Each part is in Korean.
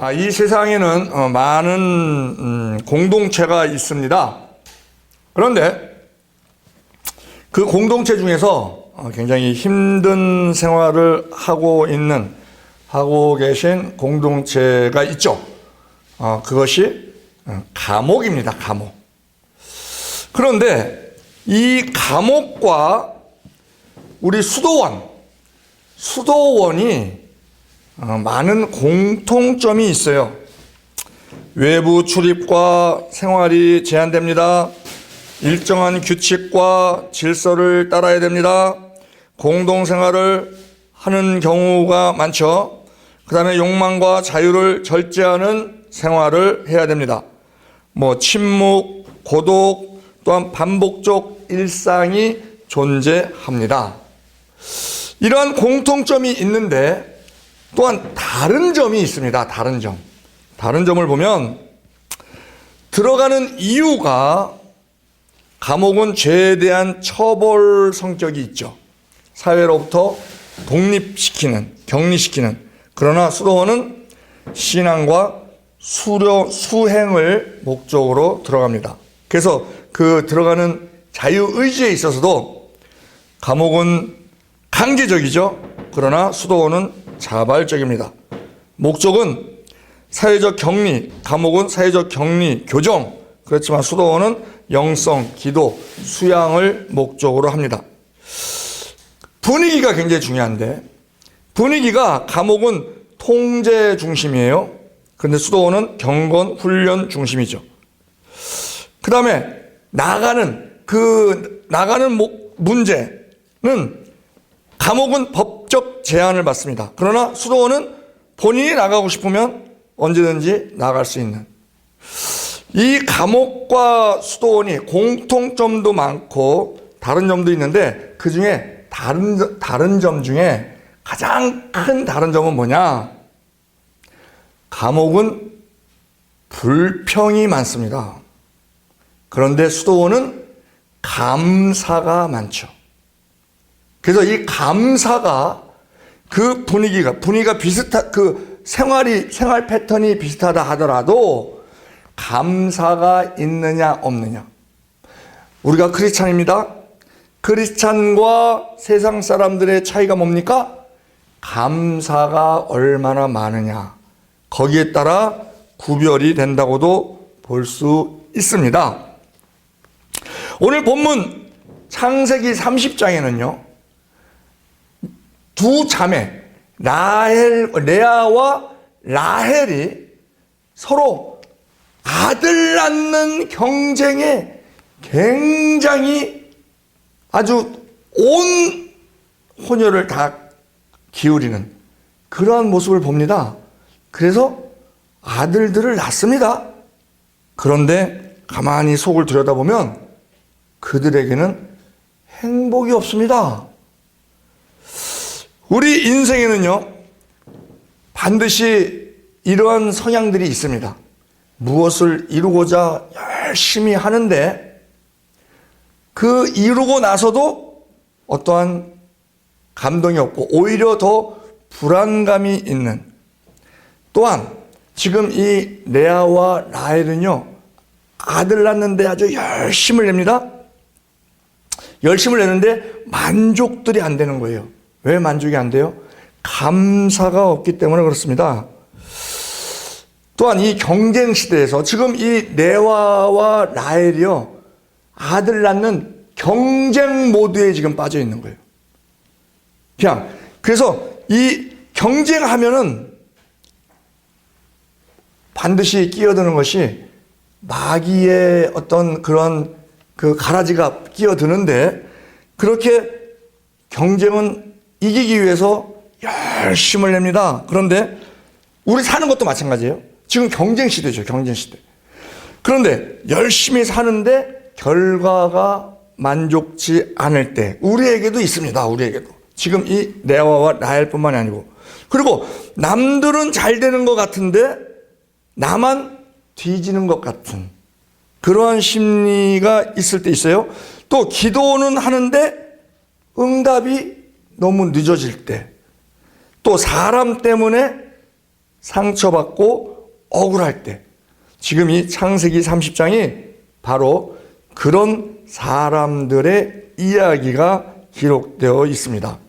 이 세상에는 많은 공동체가 있습니다. 그런데 그 공동체 중에서 굉장히 힘든 생활을 하고 계신 공동체가 있죠. 그것이 감옥입니다. 감옥. 그런데 이 감옥과 우리 수도원이 많은 공통점이 있어요. 외부 출입과 생활이 제한됩니다. 일정한 규칙과 질서를 따라야 됩니다. 공동생활을 하는 경우가 많죠. 그 다음에 욕망과 자유를 절제하는 생활을 해야 됩니다. 침묵, 고독, 또한 반복적 일상이 존재합니다. 이러한 공통점이 있는데 또한 다른 점이 있습니다. 다른 점을 보면 들어가는 이유가 감옥은 죄에 대한 처벌 성격이 있죠. 사회로부터 독립시키는, 격리시키는. 그러나 수도원은 신앙과 수행을 목적으로 들어갑니다. 그래서 그 들어가는 자유의지에 있어서도 감옥은 강제적이죠. 그러나 수도원은 자발적입니다. 목적은 사회적 격리, 감옥은 사회적 격리, 교정. 그렇지만 수도원은 영성, 기도, 수양을 목적으로 합니다. 분위기가 굉장히 중요한데, 분위기가 감옥은 통제 중심이에요. 그런데 수도원은 경건, 훈련 중심이죠. 그 다음에 나가는 문제는 감옥은 법적 제한을 받습니다. 그러나 수도원은 본인이 나가고 싶으면 언제든지 나갈 수 있는. 이 감옥과 수도원이 공통점도 많고 다른 점도 있는데 그 중에 다른 점 중에 가장 큰 다른 점은 뭐냐? 감옥은 불평이 많습니다. 그런데 수도원은 감사가 많죠. 그래서 이 감사가 그 분위기가 생활 패턴이 비슷하다 하더라도 감사가 있느냐 없느냐. 우리가 크리스찬입니다. 크리스찬과 세상 사람들의 차이가 뭡니까? 감사가 얼마나 많으냐. 거기에 따라 구별이 된다고도 볼 수 있습니다. 오늘 본문 창세기 30장에는요. 두 자매 레아와 라헬이 서로 아들 낳는 경쟁에 굉장히 아주 온 혼혈을 다 기울이는 그러한 모습을 봅니다. 그래서 아들들을 낳습니다. 그런데 가만히 속을 들여다보면 그들에게는 행복이 없습니다. 우리 인생에는요, 반드시 이러한 성향들이 있습니다. 무엇을 이루고자 열심히 하는데 그 이루고 나서도 어떠한 감동이 없고 오히려 더 불안감이 있는. 또한 지금 이 레아와 라헬은요, 아들 낳는데 아주 열심을 냅니다. 열심을 내는데 만족들이 안 되는 거예요. 왜 만족이 안 돼요? 감사가 없기 때문에 그렇습니다. 또한 이 경쟁 시대에서 지금 이 레아와 라헬이요, 아들 낳는 경쟁 모드에 지금 빠져 있는 거예요. 그래서 이 경쟁하면은 반드시 끼어드는 것이 마귀의 어떤 그런 그 가라지가 끼어드는데, 그렇게 경쟁은 이기기 위해서 열심을 냅니다. 그런데 우리 사는 것도 마찬가지예요. 지금 경쟁 시대죠. 경쟁 시대. 그런데 열심히 사는데 결과가 만족치 않을 때 우리에게도 있습니다. 우리에게도. 지금 이 레아와 라헬뿐만이 아니고. 그리고 남들은 잘 되는 것 같은데 나만 뒤지는 것 같은 그러한 심리가 있을 때 있어요. 또 기도는 하는데 응답이 너무 늦어질 때, 또 사람 때문에 상처받고 억울할 때, 지금 이 창세기 30장이 바로 그런 사람들의 이야기가 기록되어 있습니다.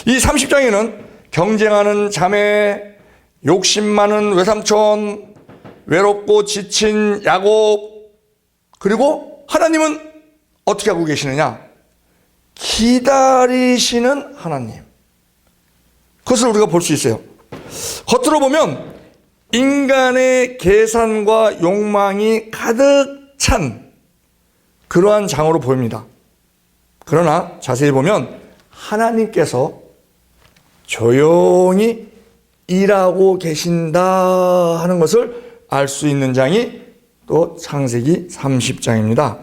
이 30장에는 경쟁하는 자매, 욕심 많은 외삼촌, 외롭고 지친 야곱, 그리고 하나님은 어떻게 하고 계시느냐? 기다리시는 하나님. 그것을 우리가 볼 수 있어요. 겉으로 보면 인간의 계산과 욕망이 가득 찬 그러한 장으로 보입니다. 그러나 자세히 보면 하나님께서 조용히 일하고 계신다 하는 것을 알 수 있는 장이 또 창세기 30장입니다.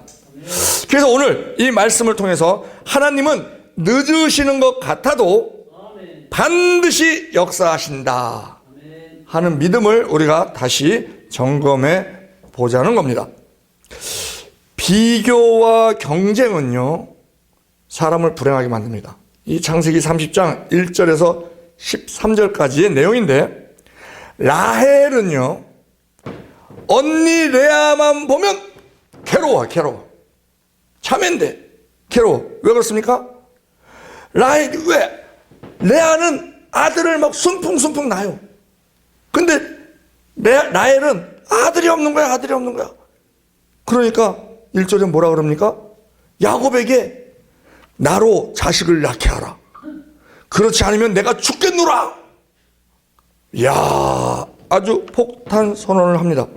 그래서 오늘 이 말씀을 통해서 하나님은 늦으시는 것 같아도 반드시 역사하신다 하는 믿음을 우리가 다시 점검해 보자는 겁니다. 비교와 경쟁은요, 사람을 불행하게 만듭니다. 이 창세기 30장 1절에서 13절까지의 내용인데, 라헬은요, 언니 레아만 보면 괴로워. 자매인데 괴로워. 왜 그렇습니까? 라헬이 왜? 레아는 아들을 막 순풍순풍 낳아요. 근데 라헬은 아들이 없는 거야. 그러니까 1절에 뭐라 그럽니까? 야곱에게 나로 자식을 낳게 하라. 그렇지 않으면 내가 죽겠노라. 이야, 아주 폭탄 선언을 합니다.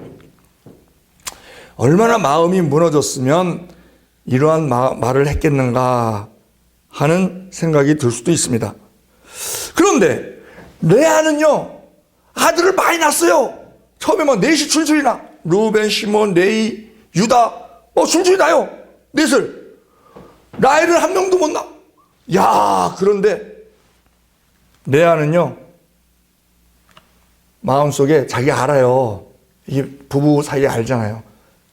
얼마나 마음이 무너졌으면 이러한 말을 했겠는가 하는 생각이 들 수도 있습니다. 그런데 레아는요, 아들을 많이 낳았어요. 처음에 막 넷이 줄줄이 나. 루벤, 시몬, 레이, 유다, 줄줄이 나요. 넷을. 라헬은 한 명도 못 낳아. 야, 그런데 레아는요, 마음속에 자기가 알아요. 이게 부부 사이에 알잖아요.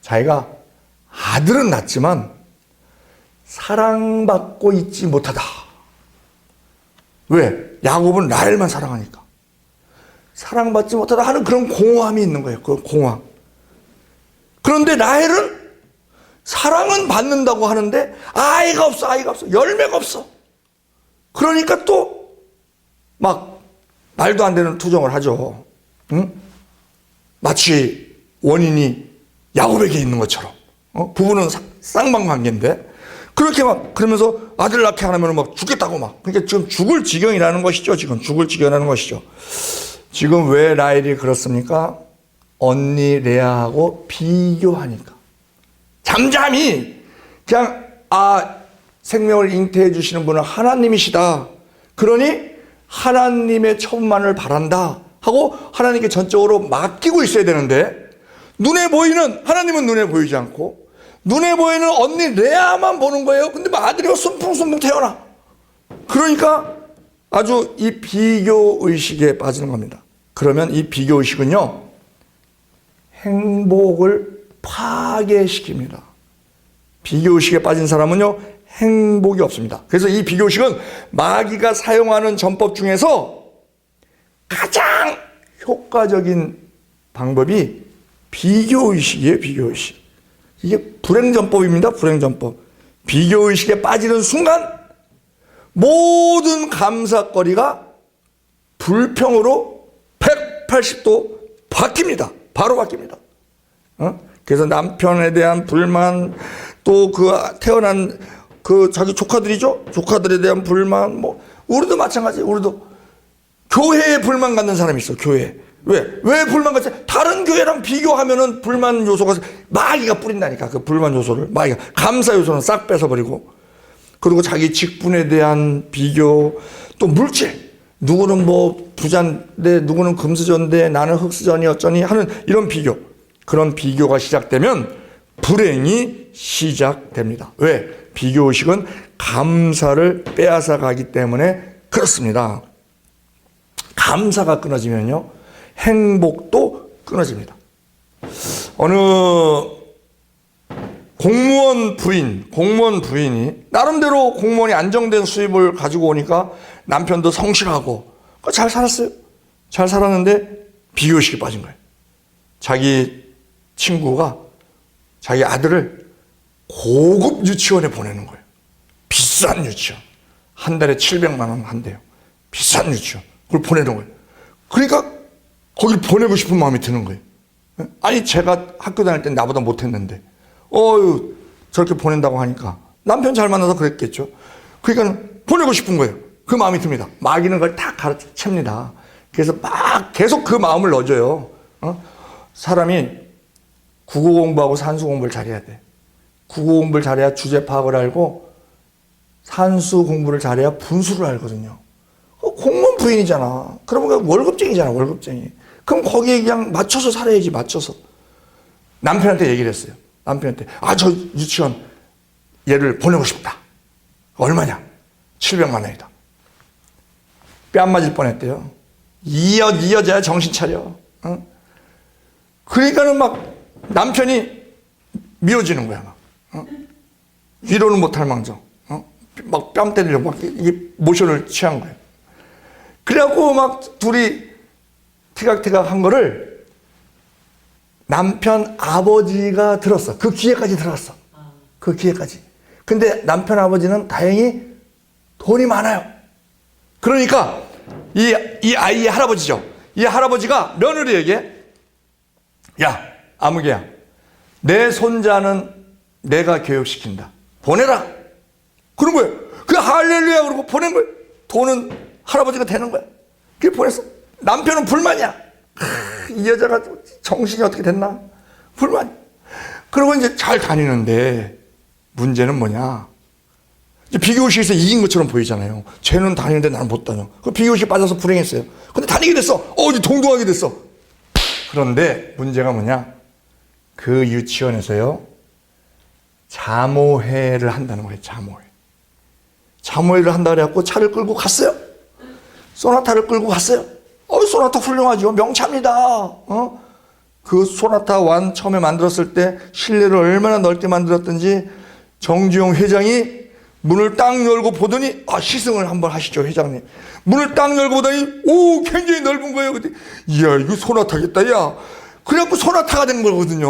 자기가 아들은 낳지만 사랑받고 있지 못하다. 왜? 야곱은 라헬만 사랑하니까. 사랑받지 못하다 하는 그런 공허함이 있는 거예요. 그 공허함. 그런데 라헬은 사랑은 받는다고 하는데 아이가 없어. 열매가 없어. 그러니까 또 막 말도 안 되는 투정을 하죠. 응? 마치 원인이 야곱에게 있는 것처럼. 부부는 쌍방관계인데 그렇게 막 그러면서 아들 낳게 하면 막 죽겠다고 막. 그러니까 지금 죽을 지경이라는 것이죠. 지금 왜 라헬이 그렇습니까? 언니 레아하고 비교하니까. 잠잠히 그냥 생명을 잉태해 주시는 분은 하나님이시다. 그러니 하나님의 천만을 바란다 하고 하나님께 전적으로 맡기고 있어야 되는데, 눈에 보이는 하나님은 눈에 보이지 않고 눈에 보이는 언니 레아만 보는 거예요. 근데 아들이 순풍순풍 태어나. 그러니까 아주 이 비교의식에 빠지는 겁니다. 그러면 이 비교의식은요, 행복을 파괴시킵니다. 비교의식에 빠진 사람은요, 행복이 없습니다. 그래서 이 비교의식은 마귀가 사용하는 전법 중에서 가장 효과적인 방법이 비교의식이에요. 비교의식. 이게 불행전법입니다. 불행전법. 비교의식에 빠지는 순간 모든 감사거리가 불평으로 180도 바뀝니다. 바로 바뀝니다. 그래서 남편에 대한 불만, 또 그 태어난 그 자기 조카들이죠. 조카들에 대한 불만, 우리도 마찬가지. 우리도 교회에 불만 갖는 사람이 있어. 교회. 왜 불만 갖지? 다른 교회랑 비교하면은 불만 요소가 마귀가 뿌린다니까. 그 불만 요소를 마귀가. 감사 요소는 싹 뺏어버리고. 그리고 자기 직분에 대한 비교, 또 물질. 누구는 부자인데 누구는 금수저인데 나는 흙수저니 어쩌니 하는 이런 비교. 그런 비교가 시작되면 불행이 시작됩니다. 왜? 비교의식은 감사를 빼앗아 가기 때문에 그렇습니다. 감사가 끊어지면요, 행복도 끊어집니다. 어느 공무원 부인이 나름대로 공무원이 안정된 수입을 가지고 오니까 남편도 성실하고 잘 살았어요. 잘 살았는데 비교의식에 빠진 거예요. 자기 친구가 자기 아들을 고급 유치원에 보내는 거예요. 비싼 유치원. 한 달에 700만 원 한대요. 비싼 유치원. 그걸 보내는 거예요. 그러니까 거길 보내고 싶은 마음이 드는 거예요. 아니 제가 학교 다닐 때 나보다 못했는데 저렇게 보낸다고 하니까 남편 잘 만나서 그랬겠죠. 그러니까 보내고 싶은 거예요. 그 마음이 듭니다. 마귀는 그걸 다 가르칩니다. 그래서 막 계속 그 마음을 넣어줘요. 사람이 국어 공부하고 산수 공부를 잘해야 돼. 국어 공부를 잘해야 주제 파악을 알고 산수 공부를 잘해야 분수를 알거든요. 공무원 부인이잖아. 그러면 월급쟁이잖아, 월급쟁이. 그럼 거기에 그냥 맞춰서 살아야지, 맞춰서. 남편한테 얘기를 했어요. 남편한테. 저 유치원 얘를 보내고 싶다. 얼마냐? 700만 원이다. 뺨 맞을 뻔했대요. 이 여자야 정신 차려. 그러니까는 막 남편이 미워지는 거야. 막. 위로는 못할 망정. 막 뺨 때리려고 막 이게 모션을 취한 거예요. 그래갖고 막 둘이 티각티각 한 거를 남편 아버지가 들었어. 그 귀에까지 들어갔어. 그 귀에까지. 근데 남편 아버지는 다행히 돈이 많아요. 그러니까 이 아이의 할아버지죠. 이 할아버지가 며느리에게 야, 아무개야. 내 손자는 내가 교육시킨다. 보내라. 그런 거예요. 그 할렐루야 그러고 보낸 거예요. 돈은 할아버지가 되는 거야. 그게 보냈어. 남편은 불만이야. 이 여자가 정신이 어떻게 됐나? 불만. 그러고 이제 잘 다니는데 문제는 뭐냐? 이제 비교의식에서 이긴 것처럼 보이잖아요. 쟤는 다니는데 나는 못 다녀. 그 비교의식 빠져서 불행했어요. 근데 다니게 됐어. 이제 동동하게 됐어. 그런데 문제가 뭐냐? 그 유치원에서요, 자모회를 한다는 거예요, 자모회. 자모회를 한다 그래갖고 차를 끌고 갔어요. 소나타를 끌고 갔어요. 소나타 훌륭하죠. 명차입니다. 그 소나타 완 처음에 만들었을 때 실내를 얼마나 넓게 만들었던지 정주영 회장이 문을 딱 열고 보더니 시승을 한번 하시죠, 회장님. 문을 딱 열고 보더니 굉장히 넓은 거예요. 그때 이야, 이거 소나타겠다, 야. 그래갖고 소나타가 된 거거든요.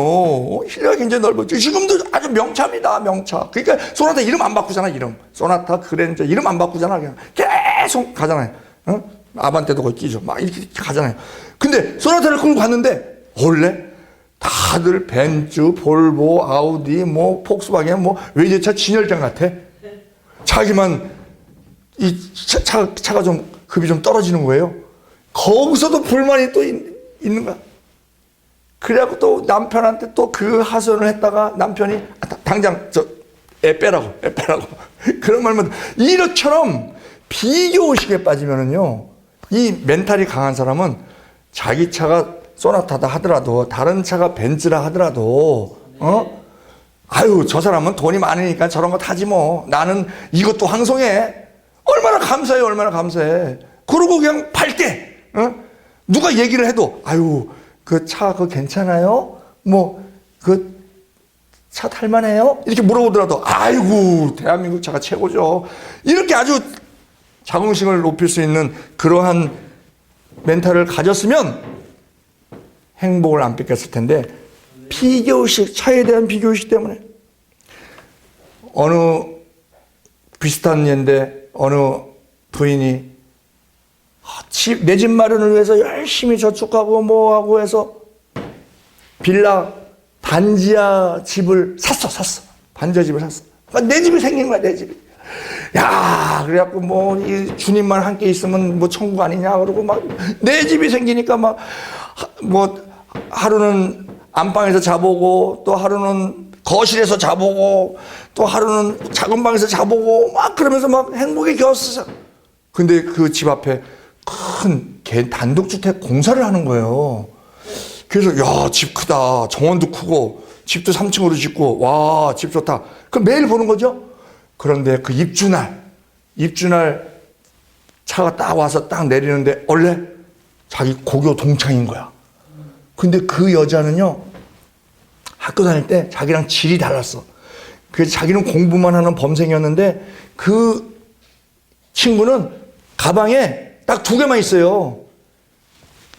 실내가 굉장히 넓었죠. 지금도 아주 명차입니다, 명차. 그러니까 소나타 이름 안 바꾸잖아, 이름. 소나타, 그랜저 이름 안 바꾸잖아. 그냥 계속 가잖아요. 아반떼도 거기 끼죠. 막 이렇게 가잖아요. 근데 소나타를 끌고 갔는데 원래 다들 벤츠, 볼보, 아우디, 폭스바겐, 외제차 진열장 같아. 자기만 이 차가 좀 급이 좀 떨어지는 거예요. 거기서도 불만이 또 있는 거야. 그래갖고 또 남편한테 또 그 하소연을 했다가 남편이 당장 애 빼라고 그런 말만. 이렇게처럼 비교의식에 빠지면은요, 이 멘탈이 강한 사람은 자기 차가 소나타다 하더라도 다른 차가 벤츠라 하더라도 저 사람은 돈이 많으니까 저런 거 타지 뭐. 나는 이것도 황송해. 얼마나 감사해, 얼마나 감사해. 그러고 그냥 팔게. 누가 얘기를 해도 그 차 그거 괜찮아요? 그 차 탈만해요? 이렇게 물어보더라도 대한민국 차가 최고죠. 이렇게 아주 자긍심을 높일 수 있는 그러한 멘탈을 가졌으면 행복을 안 뺏겼을 텐데, 비교의식, 차에 대한 비교의식 때문에. 어느 비슷한 예인데 어느 부인이 내 집 마련을 위해서 열심히 저축하고 뭐하고 해서 빌라 반지하 집을 샀어. 반지하 집을 샀어. 내 집이 생긴 거야, 내 집이. 야, 그래갖고 이 주님만 함께 있으면 천국 아니냐 그러고 내 집이 생기니까 하루는 안방에서 자보고 또 하루는 거실에서 자보고 또 하루는 작은 방에서 자보고 그러면서 행복에 겨웠어. 근데 그 집 앞에 큰 단독주택 공사를 하는 거예요. 그래서 야, 집 크다. 정원도 크고 집도 3층으로 짓고 와, 집 좋다. 그럼 매일 보는 거죠. 그런데 그 입주날 차가 딱 와서 딱 내리는데 원래 자기 고교 동창인 거야. 근데 그 여자는요, 학교 다닐 때 자기랑 질이 달랐어. 그래서 자기는 공부만 하는 범생이었는데 그 친구는 가방에 딱 2개만 있어요.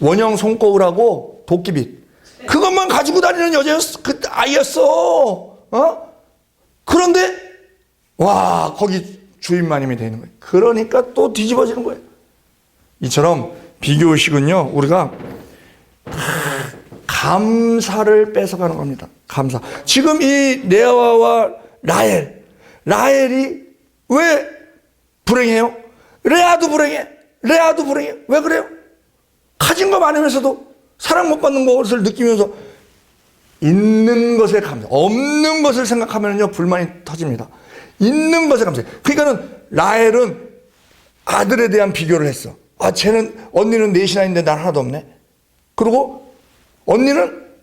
원형 손거울하고 도끼빗. 그것만 가지고 다니는 여자였어. 그 아이였어. 그런데 와, 거기 주인마님이 되는 거예요. 그러니까 또 뒤집어지는 거예요. 이처럼 비교의식은요, 우리가 감사를 뺏어가는 겁니다. 감사. 지금 이 레아와 라헬이 왜 불행해요? 레아도 불행해. 왜 그래요? 가진 거 많으면서도 사랑 못 받는 것을 느끼면서 있는 것에 감사. 없는 것을 생각하면요, 불만이 터집니다. 있는 것에 감사해. 그러니까는 라헬은 아들에 대한 비교를 했어. 언니는 넷이나 있는데 난 하나도 없네. 그리고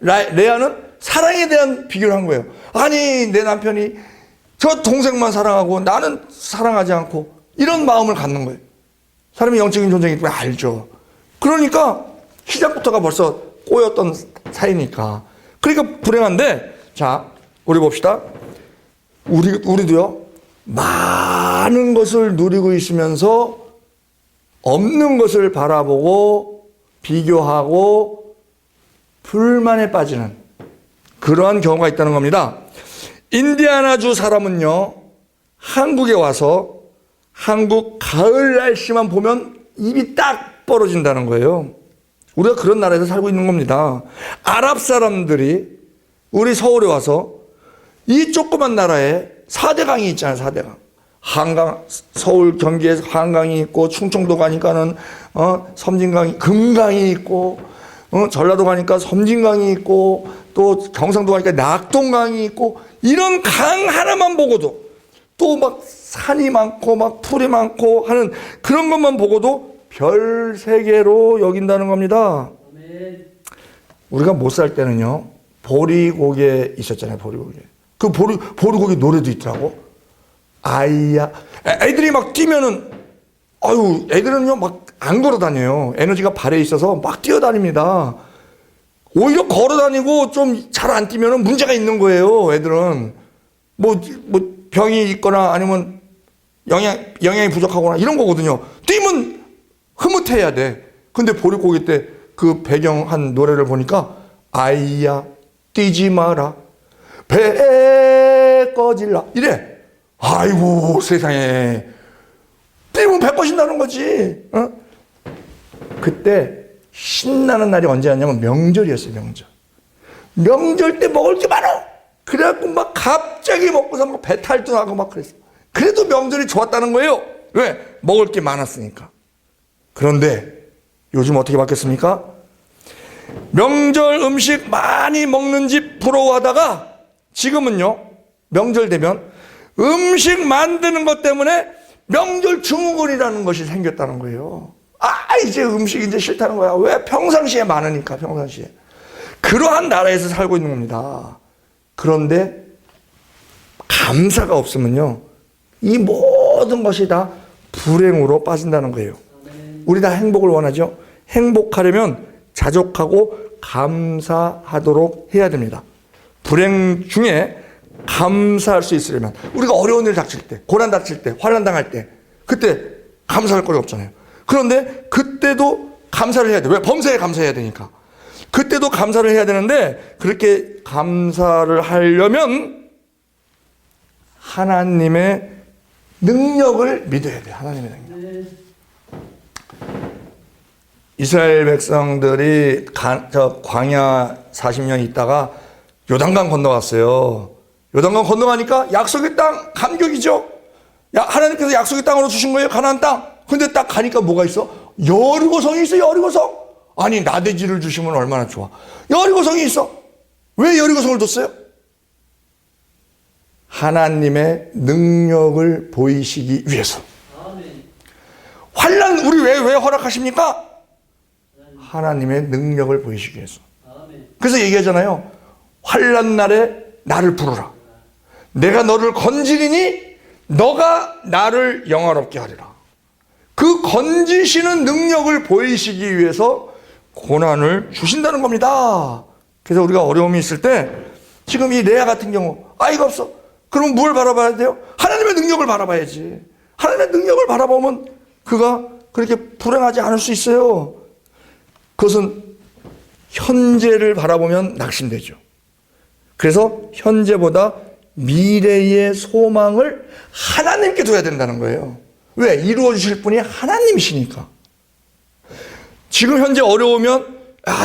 레아는 사랑에 대한 비교를 한 거예요. 아니, 내 남편이 저 동생만 사랑하고 나는 사랑하지 않고, 이런 마음을 갖는 거예요. 사람이 영적인 존재이기 때문에 알죠. 그러니까 시작부터가 벌써 꼬였던 사이니까. 그러니까 불행한데, 자, 우리 봅시다. 우리도요, 많은 것을 누리고 있으면서 없는 것을 바라보고 비교하고 불만에 빠지는 그러한 경우가 있다는 겁니다. 인디아나주 사람은요, 한국에 와서 한국 가을 날씨만 보면 입이 딱 벌어진다는 거예요. 우리가 그런 나라에서 살고 있는 겁니다. 아랍 사람들이 우리 서울에 와서 이 조그만 나라에 4대강이 있잖아요. 4대강. 한강, 서울 경기에서 한강이 있고, 충청도 가니까는 섬진강이, 금강이 있고, 전라도 가니까 섬진강이 있고, 또 경상도 가니까 낙동강이 있고, 이런 강 하나만 보고도, 또 막 산이 많고 막 풀이 많고 하는 그런 것만 보고도 별 3개로 여긴다는 겁니다. 우리가 못 살 때는요, 보리고개 있었잖아요. 보리고개. 그 보리고개 노래도 있더라고. 아이야. 애들이 막 뛰면은, 애들은요, 막 안 걸어 다녀요. 에너지가 발에 있어서 막 뛰어다닙니다. 오히려 걸어 다니고 좀 잘 안 뛰면은 문제가 있는 거예요. 애들은. 병이 있거나 아니면 영양이 부족하거나 이런 거거든요. 뛰면 흐뭇해야 돼. 근데 보릿고개 때 그 배경한 노래를 보니까, 아이야, 뛰지 마라. 배 꺼질라. 이래. 아이고, 세상에. 뛰면 배 꺼진다는 거지. 그때 신나는 날이 언제였냐면 명절이었어요. 명절 때 먹을 게 많아. 그래갖고 막 갑자기 먹고서 막 배탈도 나고 막 그랬어. 그래도 명절이 좋았다는 거예요. 왜? 먹을 게 많았으니까. 그런데 요즘 어떻게 바뀌었습니까? 명절 음식 많이 먹는 집 부러워하다가 지금은요, 명절 되면 음식 만드는 것 때문에 명절 증후군이라는 것이 생겼다는 거예요. 이제 음식 이제 싫다는 거야. 왜? 평상시에 많으니까, 평상시에. 그러한 나라에서 살고 있는 겁니다. 그런데 감사가 없으면요, 이 모든 것이 다 불행으로 빠진다는 거예요. 우리 다 행복을 원하죠? 행복하려면 자족하고 감사하도록 해야 됩니다. 불행 중에 감사할 수 있으려면, 우리가 어려운 일 닥칠 때, 고난 닥칠 때, 환난 당할 때, 그때 감사할 거리 없잖아요. 그런데 그때도 감사를 해야 돼. 왜? 범사에 감사해야 되니까. 그때도 감사를 해야 되는데, 그렇게 감사를 하려면 하나님의 능력을 믿어야 돼요. 하나님의 능력. 이스라엘 백성들이 광야 40년 있다가 요단강 건너갔어요. 요단강 건너가니까 약속의 땅 감격이죠. 하나님께서 약속의 땅으로 주신 거예요. 가나안 땅. 근데 딱 가니까 뭐가 있어? 여리고성이 있어. 여리고성. 아니, 나대지를 주시면 얼마나 좋아. 여리고성이 있어. 왜 여리고성을 뒀어요? 하나님의 능력을 보이시기 위해서. 환난 우리 왜 허락하십니까? 하나님의 능력을 보이시기 위해서. 그래서 얘기하잖아요. 환난 날에 나를 부르라. 내가 너를 건지리니 너가 나를 영화롭게 하리라. 그 건지시는 능력을 보이시기 위해서 고난을 주신다는 겁니다. 그래서 우리가 어려움이 있을 때, 지금 이 레아 같은 경우 아이가 없어. 그럼 뭘 바라봐야 돼요? 하나님의 능력을 바라봐야지. 하나님의 능력을 바라보면 그가 그렇게 불행하지 않을 수 있어요. 그것은 현재를 바라보면 낙심되죠. 그래서 현재보다 미래의 소망을 하나님께 둬야 된다는 거예요. 왜? 이루어 주실 분이 하나님이시니까. 지금 현재 어려우면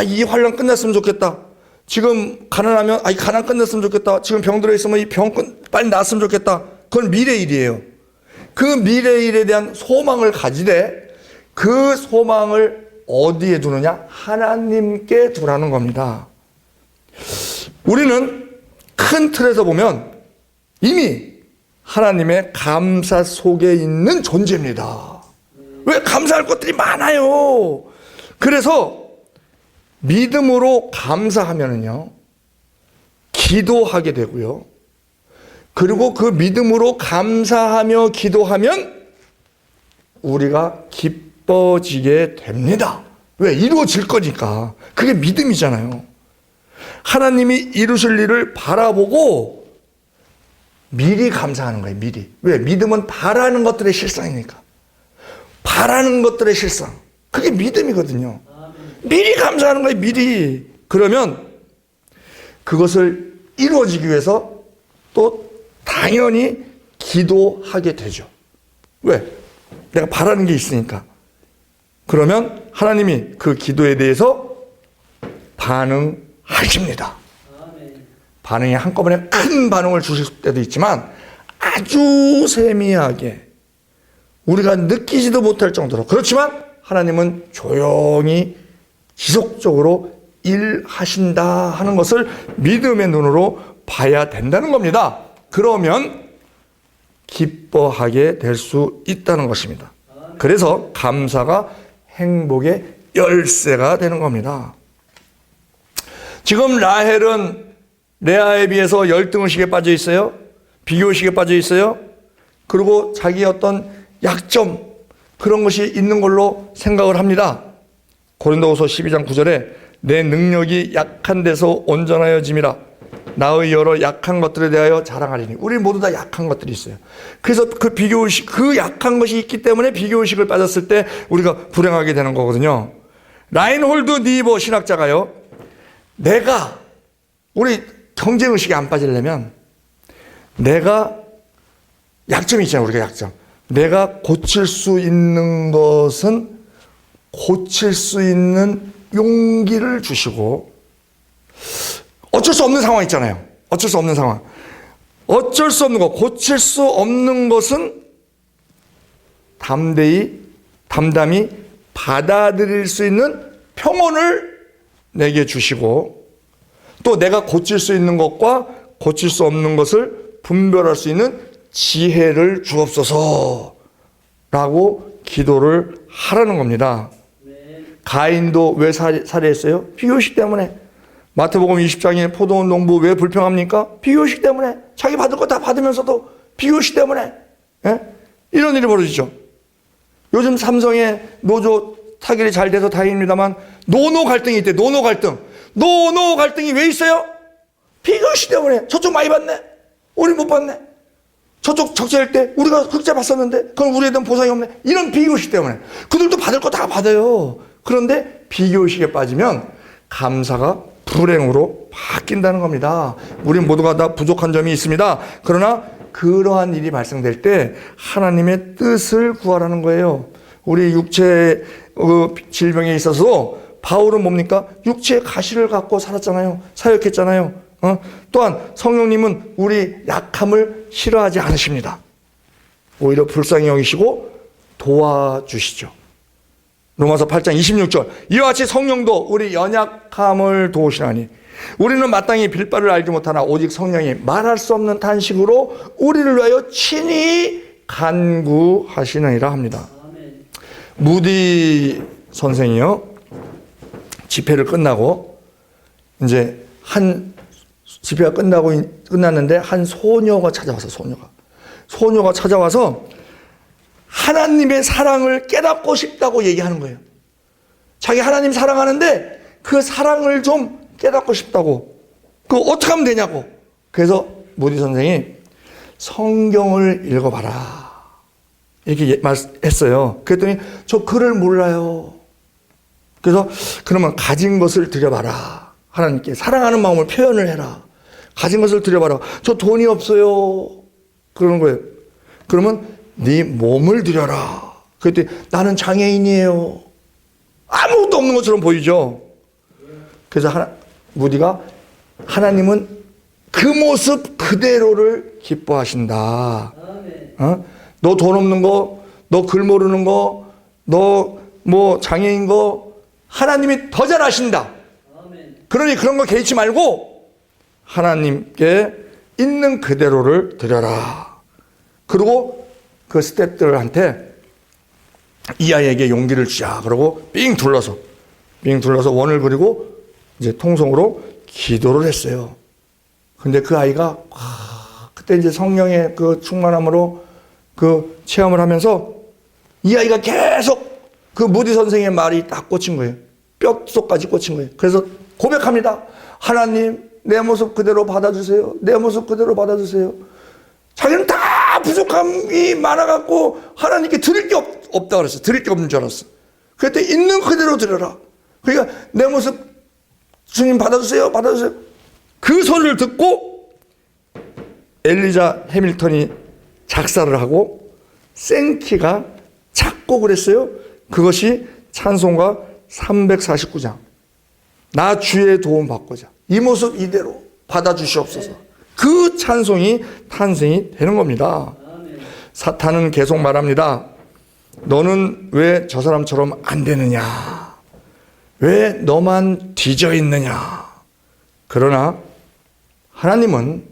이 환난 끝났으면 좋겠다. 지금 가난하면 이 가난 끝났으면 좋겠다. 지금 병들어 있으면 이 병 빨리 나았으면 좋겠다. 그건 미래 일이에요. 그 미래 일에 대한 소망을 가지되 그 소망을 어디에 두느냐? 하나님께 두라는 겁니다. 우리는 큰 틀에서 보면 이미 하나님의 감사 속에 있는 존재입니다. 왜? 감사할 것들이 많아요. 그래서 믿음으로 감사하면은요, 기도하게 되고요. 그리고 그 믿음으로 감사하며 기도하면 우리가 기뻐지게 됩니다. 왜? 이루어질 거니까. 그게 믿음이잖아요. 하나님이 이루실 일을 바라보고 미리 감사하는 거예요. 미리. 왜? 믿음은 바라는 것들의 실상이니까. 바라는 것들의 실상. 그게 믿음이거든요. 미리 감사하는 거예요. 미리. 그러면 그것을 이루어지기 위해서 또 당연히 기도하게 되죠. 왜? 내가 바라는 게 있으니까. 그러면 하나님이 그 기도에 대해서 반응하십니다. 반응이 한꺼번에 큰 반응을 주실 때도 있지만 아주 세미하게 우리가 느끼지도 못할 정도로, 그렇지만 하나님은 조용히 지속적으로 일하신다 하는 것을 믿음의 눈으로 봐야 된다는 겁니다. 그러면 기뻐하게 될 수 있다는 것입니다. 그래서 감사가 행복의 열쇠가 되는 겁니다. 지금 라헬은 레아에 비해서 열등의식에 빠져 있어요. 비교의식에 빠져 있어요. 그리고 자기의 어떤 약점, 그런 것이 있는 걸로 생각을 합니다. 고린도후서 12장 9절에 내 능력이 약한 데서 온전하여짐이라 나의 여러 약한 것들에 대하여 자랑하리니. 우리 모두 다 약한 것들이 있어요. 그래서 그 비교의식, 그 약한 것이 있기 때문에 비교의식을 빠졌을 때 우리가 불행하게 되는 거거든요. 라인홀드 니버 신학자가요, 내가, 우리 경쟁의식에 안 빠지려면 내가 약점이 있잖아요. 우리가 약점. 내가 고칠 수 있는 것은 고칠 수 있는 용기를 주시고, 어쩔 수 없는 상황 있잖아요. 어쩔 수 없는 상황. 어쩔 수 없는 것, 고칠 수 없는 것은 담담히 받아들일 수 있는 평온을 내게 주시고, 또 내가 고칠 수 있는 것과 고칠 수 없는 것을 분별할 수 있는 지혜를 주옵소서 라고 기도를 하라는 겁니다. 가인도 왜 살해했어요? 비교의식 때문에. 마태복음 20장에 포도원 농부 왜 불평합니까? 비교의식 때문에. 자기 받을 거 다 받으면서도 비교의식 때문에. 예? 이런 일이 벌어지죠. 요즘 삼성의 노조 타결이 잘 돼서 다행입니다만 노노 갈등이 있대. 노노 갈등. 노노 갈등이 왜 있어요? 비교의식 때문에. 저쪽 많이 받네. 우리 못 받네. 저쪽 적자일 때 우리가 흑자 봤었는데 그건 우리에 대한 보상이 없네. 이런 비교의식 때문에. 그들도 받을 거 다 받아요. 그런데 비교의식에 빠지면 감사가 불행으로 바뀐다는 겁니다. 우리 모두가 다 부족한 점이 있습니다. 그러나 그러한 일이 발생될 때 하나님의 뜻을 구하라는 거예요. 우리 육체 질병에 있어서 바울은 뭡니까? 육체의 가시를 갖고 살았잖아요. 사역했잖아요. 또한 성령님은 우리 약함을 싫어하지 않으십니다. 오히려 불쌍히 여기시고 도와주시죠. 로마서 8장 26절, 이와 같이 성령도 우리 연약함을 도우시나니 우리는 마땅히 빌 바를 알지 못하나 오직 성령이 말할 수 없는 탄식으로 우리를 위하여 친히 간구하시느니라 합니다. 무디 선생이요, 집회를 끝나고 이제 집회가 끝났는데 한 소녀가 찾아와서 하나님의 사랑을 깨닫고 싶다고 얘기하는 거예요. 자기 하나님 사랑하는데 그 사랑을 좀 깨닫고 싶다고. 그거 어떻게 하면 되냐고. 그래서 모디 선생이 성경을 읽어봐라 이렇게 말했어요. 그랬더니 저 글을 몰라요. 그래서 그러면 가진 것을 드려봐라. 하나님께 사랑하는 마음을 표현을 해라. 가진 것을 드려봐라. 저 돈이 없어요. 그러는 거예요. 그러면 네 몸을 드려라. 그랬더니 나는 장애인이에요. 아무것도 없는 것처럼 보이죠. 그래서 무디가 하나님은 그 모습 그대로를 기뻐하신다. 너 돈 없는 거, 너 글 모르는 거, 너 뭐 장애인 거 하나님이 더 잘 아신다. 그러니 그런 거 개의치 말고 하나님께 있는 그대로를 드려라. 그리고 그 스태프들한테 이 아이에게 용기를 주자. 그러고 삥 둘러서 원을 그리고 이제 통성으로 기도를 했어요. 근데 그 아이가 그때 이제 성령의 그 충만함으로 그 체험을 하면서 이 아이가 계속 그 무디 선생의 말이 딱 꽂힌 거예요. 뼛속까지 꽂힌 거예요. 그래서 고백합니다. 하나님, 내 모습 그대로 받아주세요. 내 모습 그대로 받아주세요. 자기는 다 부족함이 많아갖고 하나님께 드릴 게 없다 그랬어. 드릴 게 없는 줄 알았어. 그때 있는 그대로 드려라. 그러니까 내 모습 주님 받아주세요. 받아주세요. 그 소리를 듣고 엘리자 해밀턴이 작사를 하고 생키가 작곡을 했어요. 그것이 찬송가 349장. 나 주의 도움 받고자 이 모습 이대로 받아주시옵소서. 그 찬송이 탄생이 되는 겁니다. 사탄은 계속 말합니다. 너는 왜 저 사람처럼 안 되느냐? 왜 너만 뒤져 있느냐? 그러나 하나님은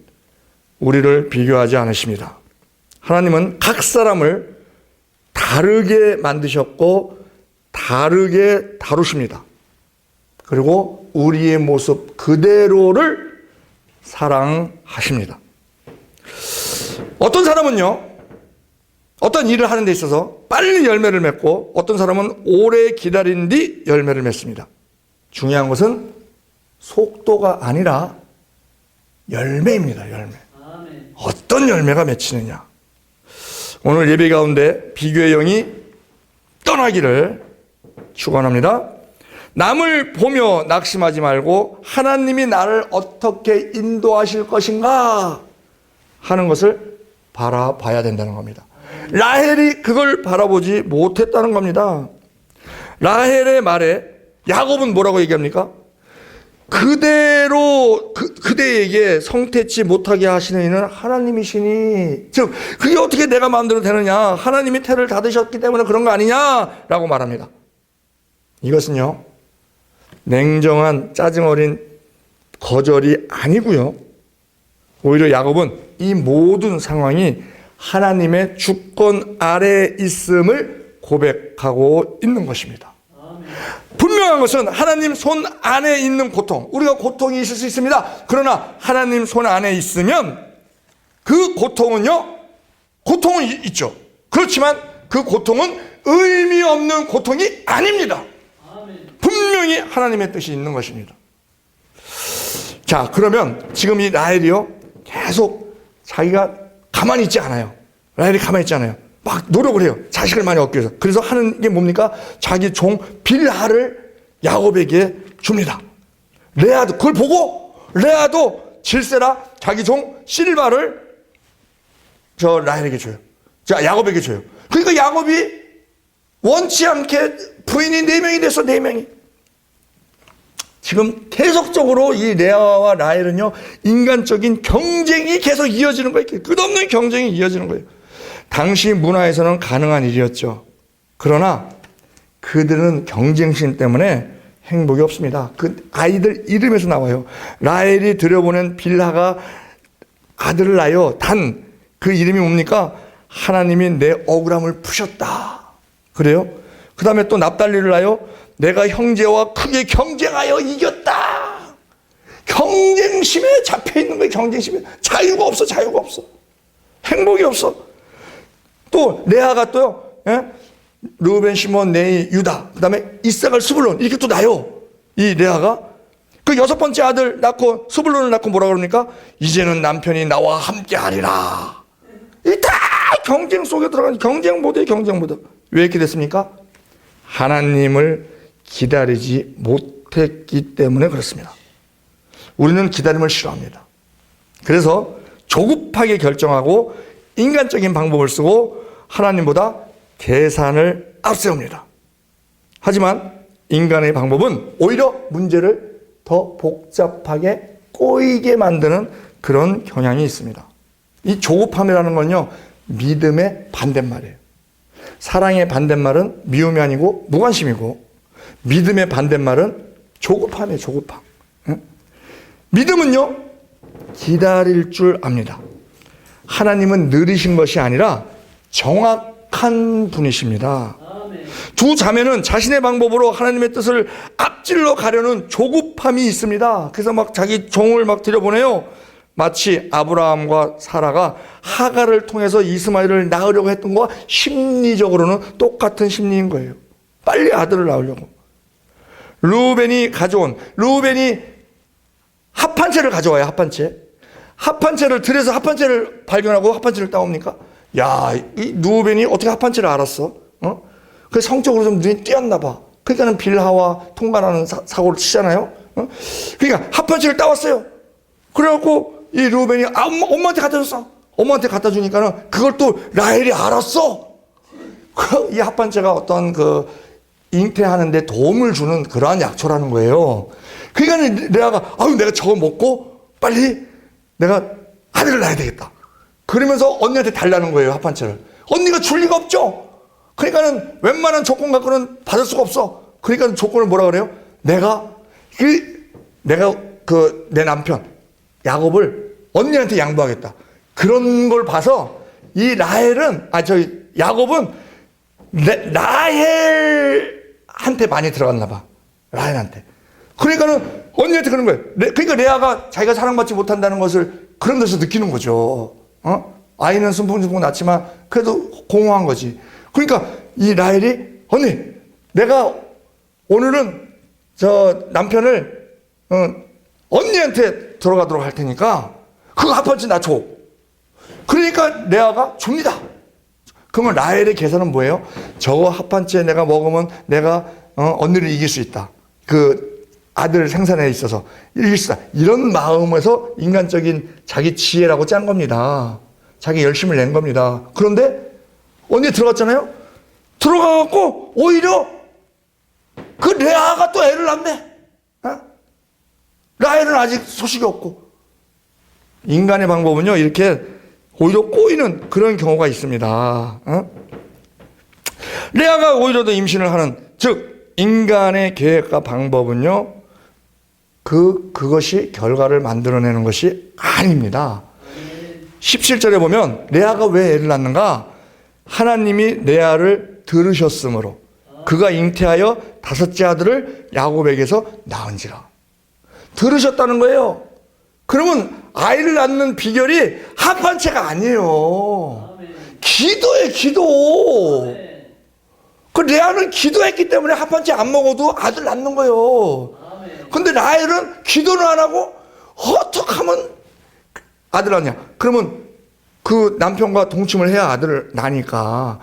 우리를 비교하지 않으십니다. 하나님은 각 사람을 다르게 만드셨고 다르게 다루십니다. 그리고 우리의 모습 그대로를 사랑하십니다. 어떤 사람은요, 어떤 일을 하는 데 있어서 빨리 열매를 맺고 어떤 사람은 오래 기다린 뒤 열매를 맺습니다. 중요한 것은 속도가 아니라 열매입니다. 열매. 어떤 열매가 맺히느냐. 오늘 예배 가운데 비교의 영이 떠나기를 축원합니다. 남을 보며 낙심하지 말고 하나님이 나를 어떻게 인도하실 것인가 하는 것을 바라봐야 된다는 겁니다. 라헬이 그걸 바라보지 못했다는 겁니다. 라헬의 말에 야곱은 뭐라고 얘기합니까? 그대로 그대에게 성태치 못하게 하시는 이는 하나님이시니, 즉 그게 어떻게 내가 마음대로 되느냐, 하나님이 태를 닫으셨기 때문에 그런 거 아니냐라고 말합니다. 이것은요 냉정한 짜증 어린 거절이 아니고요, 오히려 야곱은 이 모든 상황이 하나님의 주권 아래에 있음을 고백하고 있는 것입니다. 분명한 것은 하나님 손 안에 있는 고통, 우리가 고통이 있을 수 있습니다. 그러나 하나님 손 안에 있으면 그 고통은요, 고통은 있죠. 그렇지만 그 고통은 의미 없는 고통이 아닙니다. 분명히 하나님의 뜻이 있는 것입니다. 자, 그러면 지금 이 라헬이요 계속 자기가 가만히 있지 않아요. 라헬이 가만히 있지 않아요. 막 노력을 해요. 자식을 많이 얻기 위해서. 그래서 하는 게 뭡니까? 자기 종 빌하를 야곱에게 줍니다. 레아도 그걸 보고 레아도 질세라 자기 종 실바를 저 라헬에게 줘요. 자, 야곱에게 줘요. 그러니까 야곱이 원치 않게 부인이 4명이 됐어. 4명이. 지금 계속적으로 이 레아와 라헬은요 인간적인 경쟁이 계속 이어지는 거예요. 끝없는 경쟁이 이어지는 거예요. 당시 문화에서는 가능한 일이었죠. 그러나 그들은 경쟁심 때문에 행복이 없습니다. 그 아이들 이름에서 나와요. 라헬이 들여보낸 빌하가 아들을 낳아요. 단 그 이름이 뭡니까? 하나님이 내 억울함을 푸셨다. 그래요? 그 다음에 또 납달리를 낳아요. 내가 형제와 크게 경쟁하여 이겼다. 경쟁심에 잡혀있는 거예요. 경쟁심에. 자유가 없어. 자유가 없어. 행복이 없어. 또 레아가 또요, 예? 르우벤, 시몬, 레위, 유다, 그 다음에 이삭을, 스불론 이렇게 또 낳아요. 이 레아가 그 6번째 아들 낳고 스불론을 낳고 뭐라 그럽니까? 이제는 남편이 나와 함께 하리라. 이 다 경쟁 속에 들어간 경쟁 모드에 경쟁 모드. 왜 이렇게 됐습니까? 하나님을 기다리지 못했기 때문에 그렇습니다. 우리는 기다림을 싫어합니다. 그래서 조급하게 결정하고 인간적인 방법을 쓰고 하나님보다 계산을 앞세웁니다. 하지만 인간의 방법은 오히려 문제를 더 복잡하게 꼬이게 만드는 그런 경향이 있습니다. 이 조급함이라는 건요, 믿음의 반대말이에요. 사랑의 반대말은 미움이 아니고 무관심이고, 믿음의 반대말은 조급함이에요, 조급함. 믿음은요, 기다릴 줄 압니다. 하나님은 느리신 것이 아니라 정확한 분이십니다. 두 자매는 자신의 방법으로 하나님의 뜻을 앞질러 가려는 조급함이 있습니다. 그래서 막 자기 종을 막 들여보내요. 마치 아브라함과 사라가 하갈을 통해서 이스마엘을 낳으려고 했던 것과 심리적으로는 똑같은 심리인 거예요. 빨리 아들을 낳으려고. 루벤이 합판채를 가져와요. 합판채를 들여서 합판채를 발견하고 합판채를 따옵니까? 야, 이 루벤이 어떻게 합판채를 알았어? 그래서 성적으로 좀 눈이 띄었나 봐. 그러니까는 빌하와 통과라는 사고를 치잖아요. 그러니까 합판채를 따왔어요. 그래갖고 이 루벤이 엄마한테 갖다 줬어. 엄마한테 갖다 주니까는 그걸 또 라헬이 알았어. 이 합판채가 어떤 잉태하는데 도움을 주는 그러한 약초라는 거예요. 그러니까 레아가 내가 저거 먹고 빨리 내가 아들을 낳아야 되겠다. 그러면서 언니한테 달라는 거예요, 합판채를. 언니가 줄 리가 없죠. 그러니까는 웬만한 조건 갖고는 받을 수가 없어. 그러니까 조건을 뭐라 그래요? 내가 내 남편 야곱을 언니한테 양보하겠다. 그런 걸 봐서 이 야곱은 라헬한테 많이 들어갔나 봐. 라헬한테. 그러니까는 언니한테 그런 거예요. 그러니까 레아가 자기가 사랑받지 못한다는 것을 그런 데서 느끼는 거죠. 아이는 순풍순풍 낳지만 그래도 공허한 거지. 그러니까 이 라헬이 언니, 내가 오늘은 저 남편을 언니한테 들어가도록 할 테니까 그거 합판치 나 줘. 그러니까 레아가 줍니다. 그러면 라헬의 계산은 뭐예요? 저거 합판치에 내가 먹으면 내가 언니를 이길 수 있다. 그 아들 생산에 있어서 이길 수 있다. 이런 마음에서 인간적인 자기 지혜라고 짠 겁니다. 자기 열심을 낸 겁니다. 그런데 언니 들어갔잖아요. 들어가갖고 오히려 그 레아가 또 애를 낳네. 라헬은 아직 소식이 없고. 인간의 방법은요, 이렇게 오히려 꼬이는 그런 경우가 있습니다. 레아가 오히려 더 임신을 하는, 즉 인간의 계획과 방법은요, 그것이 결과를 만들어내는 것이 아닙니다. 17절에 보면 레아가 왜 애를 낳는가? 하나님이 레아를 들으셨으므로 그가 잉태하여 다섯째 아들을 야곱에게서 낳은지라. 들으셨다는 거예요. 그러면 아이를 낳는 비결이 합판체가 아니에요. 기도예요, 기도. 그 레아는 기도했기 때문에 합판체 안 먹어도 아들 낳는 거예요. 근데 라헬은 기도를 안 하고 어떻게 하면 아들 낳냐? 그러면 그 남편과 동침을 해야 아들을 낳으니까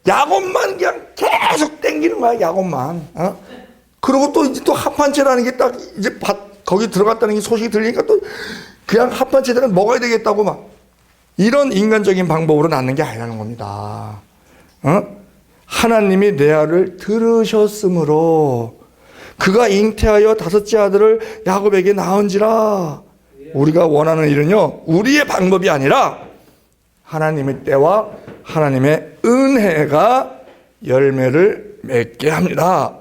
야곱만 그냥 계속 땡기는 거야, 야곱만. 그리고 또 합판체라는 게 딱 이제 거기 들어갔다는 게 소식이 들리니까 또 그냥 합판체들은 먹어야 되겠다고 막 이런 인간적인 방법으로 낳는 게 아니라는 겁니다. 하나님이 레아를 들으셨으므로 그가 잉태하여 다섯째 아들을 야곱에게 낳은지라. 우리가 원하는 일은요, 우리의 방법이 아니라 하나님의 때와 하나님의 은혜가 열매를 맺게 합니다.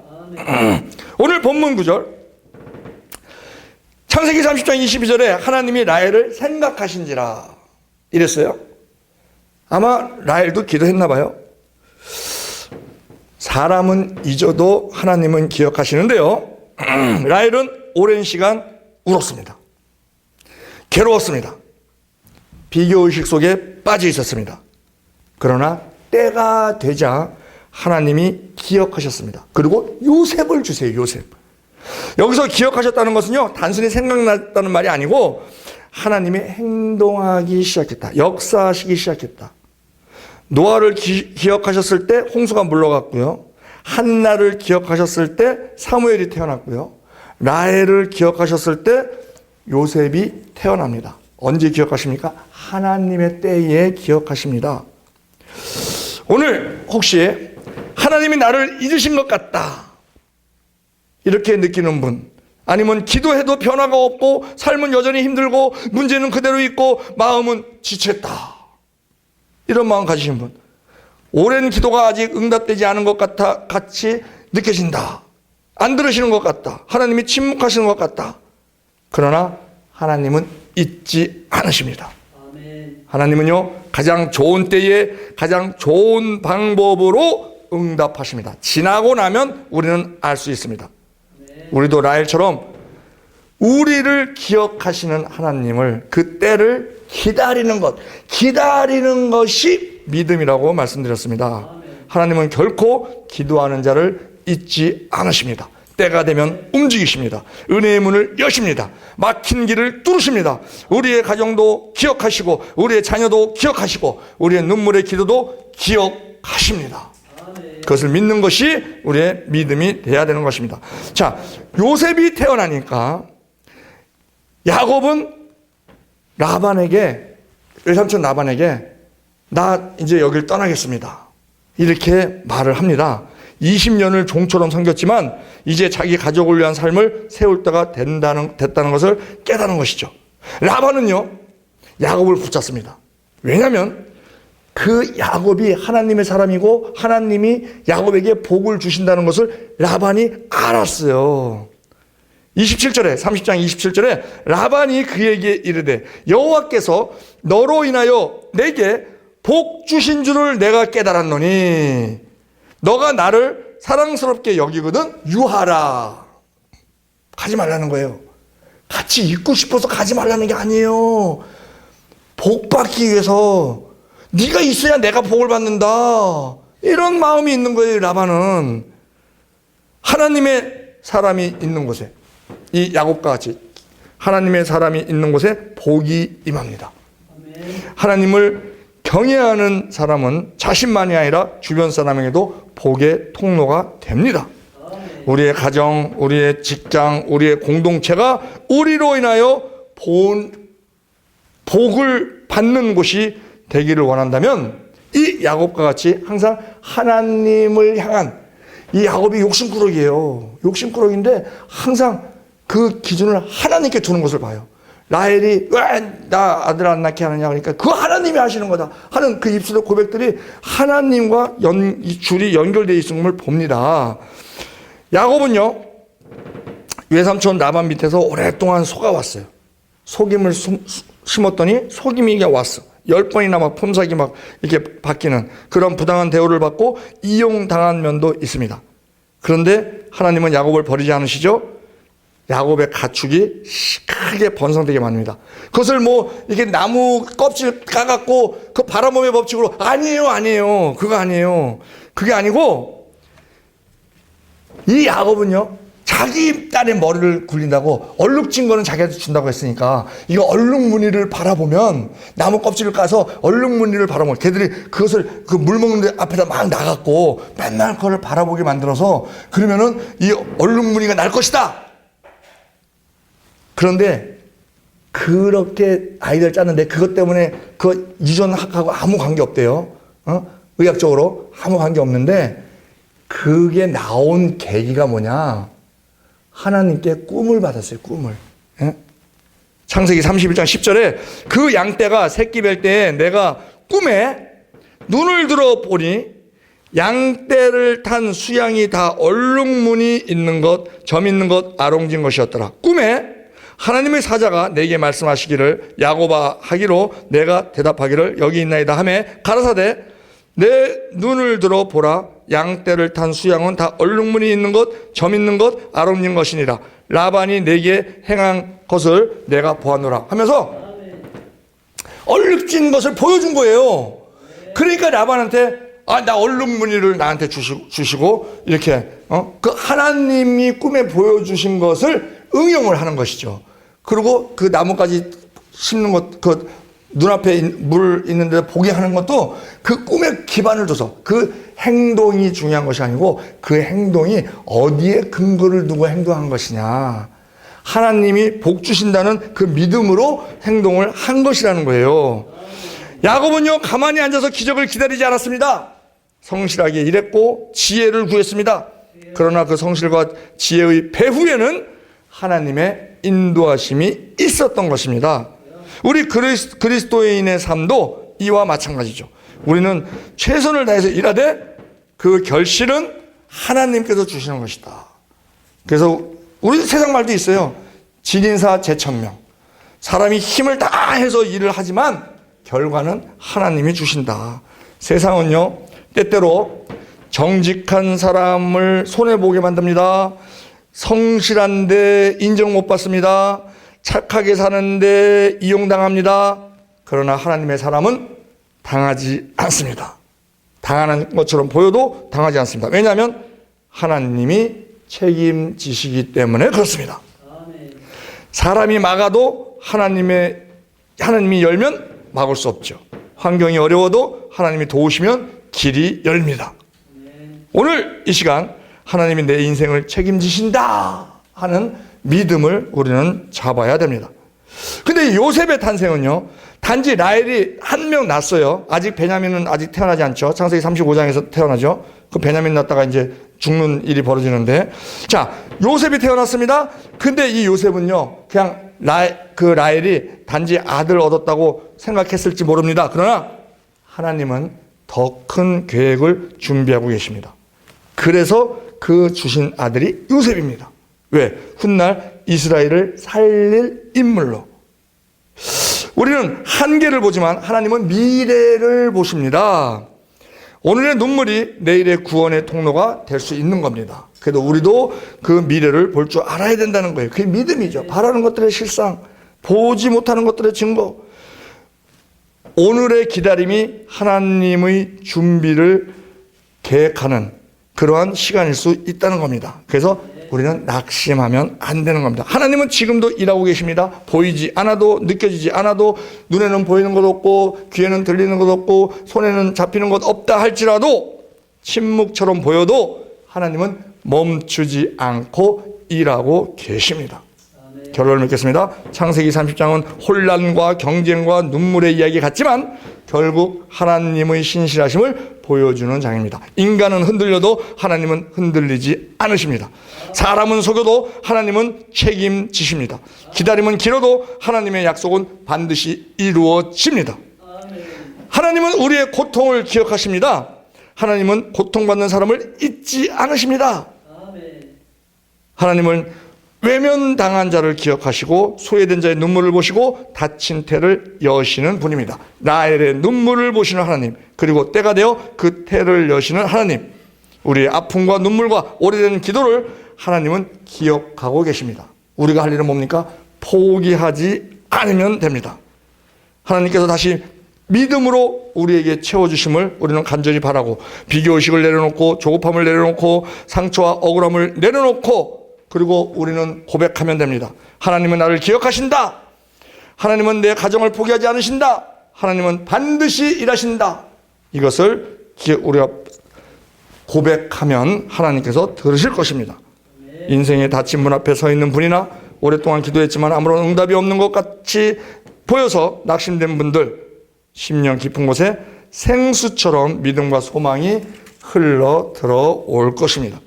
오늘 본문 구절 창세기 30장 22절에 하나님이 라헬을 생각하신지라 이랬어요. 아마 라헬도 기도했나 봐요. 사람은 잊어도 하나님은 기억하시는데요. 라헬은 오랜 시간 울었습니다. 괴로웠습니다. 비교의식 속에 빠져 있었습니다. 그러나 때가 되자 하나님이 기억하셨습니다. 그리고 요셉을 주세요. 요셉. 여기서 기억하셨다는 것은요, 단순히 생각났다는 말이 아니고 하나님이 행동하기 시작했다. 역사하시기 시작했다. 노아를 기억하셨을 때 홍수가 물러갔고요. 한나를 기억하셨을 때 사무엘이 태어났고요. 라헬을 기억하셨을 때 요셉이 태어납니다. 언제 기억하십니까? 하나님의 때에 기억하십니다. 오늘 혹시 하나님이 나를 잊으신 것 같다 이렇게 느끼는 분, 아니면 기도해도 변화가 없고 삶은 여전히 힘들고 문제는 그대로 있고 마음은 지쳤다, 이런 마음 가지신 분, 오랜 기도가 아직 응답되지 않은 것 같이 느껴진다, 안 들으시는 것 같다, 하나님이 침묵하시는 것 같다. 그러나 하나님은 잊지 않으십니다. 하나님은요, 가장 좋은 때에 가장 좋은 방법으로 응답하십니다. 지나고 나면 우리는 알 수 있습니다. 우리도 라헬처럼 우리를 기억하시는 하나님을, 그 때를 기다리는 것이 믿음이라고 말씀드렸습니다. 하나님은 결코 기도하는 자를 잊지 않으십니다. 때가 되면 움직이십니다. 은혜의 문을 여십니다. 막힌 길을 뚫으십니다. 우리의 가정도 기억하시고 우리의 자녀도 기억하시고 우리의 눈물의 기도도 기억하십니다. 그것을 믿는 것이 우리의 믿음이 돼야 되는 것입니다. 자, 요셉이 태어나니까 야곱은 외삼촌 라반에게 나 이제 여길 떠나겠습니다, 이렇게 말을 합니다. 20년을 종처럼 섬겼지만 이제 자기 가족을 위한 삶을 세울 때가 됐다는 것을 깨달은 것이죠. 라반은요, 야곱을 붙잡습니다. 왜냐하면 그 야곱이 하나님의 사람이고 하나님이 야곱에게 복을 주신다는 것을 라반이 알았어요. 30장 27절에 라반이 그에게 이르되 여호와께서 너로 인하여 내게 복 주신 줄을 내가 깨달았노니 너가 나를 사랑스럽게 여기거든 유하라. 가지 말라는 거예요. 같이 있고 싶어서 가지 말라는 게 아니에요. 복 받기 위해서 네가 있어야 내가 복을 받는다, 이런 마음이 있는 거예요. 라반은 하나님의 사람이 있는 곳에, 이 야곱과 같이 하나님의 사람이 있는 곳에 복이 임합니다. 하나님을 경외하는 사람은 자신만이 아니라 주변 사람에게도 복의 통로가 됩니다. 우리의 가정, 우리의 직장, 우리의 공동체가 우리로 인하여 복을 받는 곳이 되기를 원한다면 이 야곱과 같이 항상 하나님을 향한, 이 야곱이 욕심꾸러기예요. 욕심꾸러기인데 항상 그 기준을 하나님께 두는 것을 봐요. 라헬이 왜 나 아들 안 낳게 하느냐 그러니까 그거 하나님이 하시는 거다 하는 그 입술의 고백들이 하나님과 줄이 연결되어 있음을 봅니다. 야곱은요, 외삼촌 라반 밑에서 오랫동안 속아왔어요. 속임을 심었더니 속임이 왔어. 10번이나 막 품삯이 막 이렇게 바뀌는 그런 부당한 대우를 받고 이용당한 면도 있습니다. 그런데 하나님은 야곱을 버리지 않으시죠? 야곱의 가축이 크게 번성되게 만듭니다. 그것을 뭐 이렇게 나무 껍질 까갖고 그 바라몸의 법칙으로 아니에요. 그거 아니에요. 그게 아니고 이 야곱은요, 자기 딸의 머리를 굴린다고 얼룩진 거는 자기한테 준다고 했으니까 이거 얼룩무늬를 바라보면, 나무 껍질을 까서 얼룩무늬를 바라보면 걔들이 그것을 그 물 먹는 데 앞에다 막 나갔고 맨날 그걸 바라보게 만들어서 그러면은 이 얼룩무늬가 날 것이다. 그런데 그렇게 아이들 짰는데 그것 때문에 그 유전학하고 아무 관계 없대요. 의학적으로 아무 관계 없는데 그게 나온 계기가 뭐냐? 하나님께 꿈을 받았어요. 꿈을. 창세기 31장 10절에 그 양떼가 새끼 뵐 때에 내가 꿈에 눈을 들어 보니 양떼를 탄 수양이 다 얼룩무늬 있는 것, 점 있는 것, 아롱진 것이었더라. 꿈에 하나님의 사자가 내게 말씀하시기를 야곱아 하기로 내가 대답하기를 여기 있나이다 하며 가라사대 내 눈을 들어 보라. 양떼를 탄 수양은 다 얼룩무늬 있는 것, 점 있는 것, 아롱진 것이니라. 라반이 내게 행한 것을 내가 보았노라 하면서 얼룩진 것을 보여준 거예요. 그러니까 라반한테 나 얼룩무늬를 나한테 주시고 이렇게 그 하나님이 꿈에 보여주신 것을 응용을 하는 것이죠. 그리고 그 나뭇가지 심는 것, 그 눈앞에 물 있는데 보게 하는 것도 그 꿈에 기반을 둬서 그 행동이 중요한 것이 아니고 그 행동이 어디에 근거를 두고 행동한 것이냐. 하나님이 복 주신다는 그 믿음으로 행동을 한 것이라는 거예요. 야곱은요, 가만히 앉아서 기적을 기다리지 않았습니다. 성실하게 일했고 지혜를 구했습니다. 그러나 그 성실과 지혜의 배후에는 하나님의 인도하심이 있었던 것입니다. 우리 그리스도인의 삶도 이와 마찬가지죠. 우리는 최선을 다해서 일하되 그 결실은 하나님께서 주시는 것이다. 그래서 우리 세상 말도 있어요. 진인사 제천명. 사람이 힘을 다해서 일을 하지만 결과는 하나님이 주신다. 세상은요, 때때로 정직한 사람을 손해보게 만듭니다. 성실한데 인정 못 받습니다. 착하게 사는데 이용당합니다. 그러나 하나님의 사람은 당하지 않습니다. 당하는 것처럼 보여도 당하지 않습니다. 왜냐하면 하나님이 책임지시기 때문에 그렇습니다. 사람이 막아도 하나님이 열면 막을 수 없죠. 환경이 어려워도 하나님이 도우시면 길이 열립니다. 오늘 이 시간 하나님이 내 인생을 책임지신다 하는 믿음을 우리는 잡아야 됩니다. 근데 요셉의 탄생은요, 단지 라헬이 한 명 낳았어요. 아직 베냐민은 아직 태어나지 않죠. 창세기 35장에서 태어나죠. 그 베냐민 낳다가 이제 죽는 일이 벌어지는데, 자, 요셉이 태어났습니다. 근데 이 요셉은요, 그냥 라헬이 단지 아들 얻었다고 생각했을지 모릅니다. 그러나 하나님은 더 큰 계획을 준비하고 계십니다. 그래서 그 주신 아들이 요셉입니다. 왜? 훗날 이스라엘을 살릴 인물로. 우리는 한계를 보지만 하나님은 미래를 보십니다. 오늘의 눈물이 내일의 구원의 통로가 될 수 있는 겁니다. 그래도 우리도 그 미래를 볼 줄 알아야 된다는 거예요. 그게 믿음이죠. 바라는 것들의 실상, 보지 못하는 것들의 증거. 오늘의 기다림이 하나님의 준비를 계획하는 그러한 시간일 수 있다는 겁니다. 그래서 우리는 낙심하면 안 되는 겁니다. 하나님은 지금도 일하고 계십니다. 보이지 않아도, 느껴지지 않아도, 눈에는 보이는 것 없고 귀에는 들리는 것 없고 손에는 잡히는 것 없다 할지라도, 침묵처럼 보여도 하나님은 멈추지 않고 일하고 계십니다. 결론을 맺겠습니다. 창세기 30장은 혼란과 경쟁과 눈물의 이야기 같지만 결국 하나님의 신실하심을 보여주는 장입니다. 인간은 흔들려도 하나님은 흔들리지 않으십니다. 사람은 속여도 하나님은 책임지십니다. 기다림은 길어도 하나님의 약속은 반드시 이루어집니다. 하나님은 우리의 고통을 기억하십니다. 하나님은 고통받는 사람을 잊지 않으십니다. 하나님은 외면당한 자를 기억하시고 소외된 자의 눈물을 보시고 다친 태를 여시는 분입니다. 라헬의 눈물을 보시는 하나님, 그리고 때가 되어 그 태를 여시는 하나님, 우리의 아픔과 눈물과 오래된 기도를 하나님은 기억하고 계십니다. 우리가 할 일은 뭡니까? 포기하지 않으면 됩니다. 하나님께서 다시 믿음으로 우리에게 채워주심을 우리는 간절히 바라고, 비교의식을 내려놓고 조급함을 내려놓고 상처와 억울함을 내려놓고, 그리고 우리는 고백하면 됩니다. 하나님은 나를 기억하신다. 하나님은 내 가정을 포기하지 않으신다. 하나님은 반드시 일하신다. 이것을 우리가 고백하면 하나님께서 들으실 것입니다. 인생의 닫힌 문 앞에 서 있는 분이나 오랫동안 기도했지만 아무런 응답이 없는 것 같이 보여서 낙심된 분들, 심령 깊은 곳에 생수처럼 믿음과 소망이 흘러 들어올 것입니다.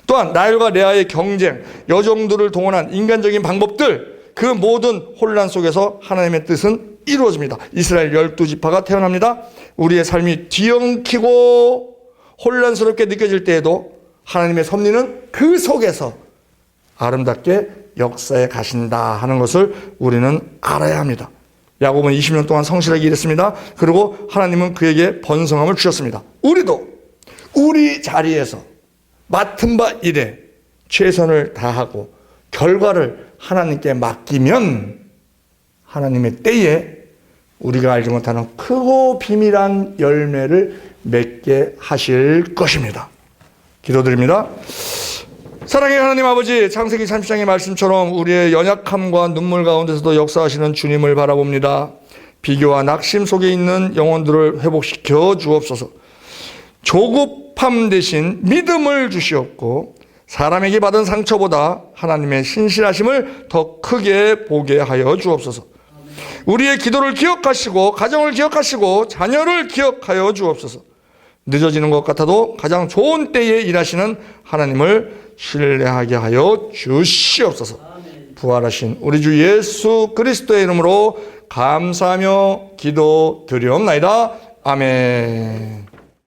또한 라헬과 레아의 경쟁, 여종들을 동원한 인간적인 방법들, 그 모든 혼란 속에서 하나님의 뜻은 이루어집니다. 이스라엘 12지파가 태어납니다. 우리의 삶이 뒤엉키고 혼란스럽게 느껴질 때에도 하나님의 섭리는 그 속에서 아름답게 역사에 가신다 하는 것을 우리는 알아야 합니다. 야곱은 20년 동안 성실하게 일했습니다. 그리고 하나님은 그에게 번성함을 주셨습니다. 우리도 우리 자리에서 맡은 바 일에 최선을 다하고 결과를 하나님께 맡기면 하나님의 때에 우리가 알지 못하는 크고 비밀한 열매를 맺게 하실 것입니다. 기도드립니다. 사랑의 하나님 아버지, 창세기 30장의 말씀처럼 우리의 연약함과 눈물 가운데서도 역사하시는 주님을 바라봅니다. 비교와 낙심 속에 있는 영혼들을 회복시켜 주옵소서. 조급함 대신 믿음을 주시옵고 사람에게 받은 상처보다 하나님의 신실하심을 더 크게 보게 하여 주옵소서. 우리의 기도를 기억하시고 가정을 기억하시고 자녀를 기억하여 주옵소서. 늦어지는 것 같아도 가장 좋은 때에 일하시는 하나님을 신뢰하게 하여 주시옵소서. 부활하신 우리 주 예수 그리스도의 이름으로 감사하며 기도드리옵나이다. 아멘.